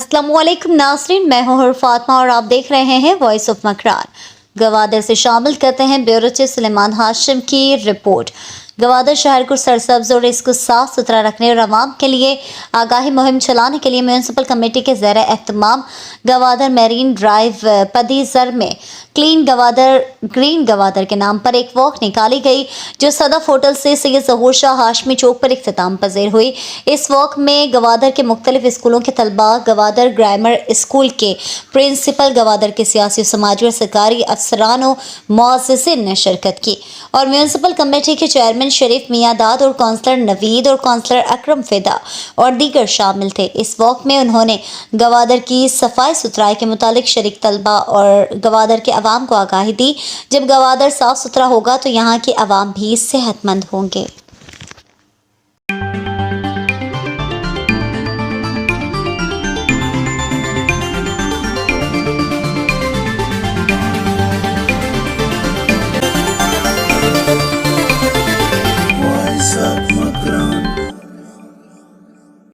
अस्सलाम वालेकुम नाज़रीन, मैं हूं फातिमा और आप देख रहे हैं वॉइस ऑफ मकरान। गवादर से शामिल करते हैं ब्यूरो चीफ सुलेमान हाशिम की रिपोर्ट। गवादर शहर को सरसब्ज और इसको साफ सुथरा रखने और आवाम के लिए आगाही मुहिम चलाने के लिए म्यूनसिपल कमेटी के ज़ेर एहतमाम गवादर मेरीन ड्राइव पदीजर में क्लीन गवादर ग्रीन गवादर के नाम पर एक वॉक निकाली गई, जो सदफ होटल से सैयद ज़हूर शाह हाशमी चौक पर इख्तिताम पजीर हुई। इस वॉक में गवादर के मुख्तलिफ स्कूलों के तलबा, गवादर ग्रामर स्कूल के प्रिंसिपल, गवादर के सियासी, समाजी और सरकारी अफसरान और मुअज़्ज़िज़ीन ने शिरकत की और म्यूनसिपल कमेटी के चेयरमैन शरीफ मियां दाद और कौंसलर नवीद और कौंसलर अकरम फिदा और दीगर शामिल थे। इस वॉक में उन्होंने गवादर की सफाई सुथराई के मुतालिक शरीक तलबा और गवादर के अवाम को आगाही दी। जब गवादर साफ सुथरा होगा तो यहाँ के अवाम भी सेहतमंद होंगे।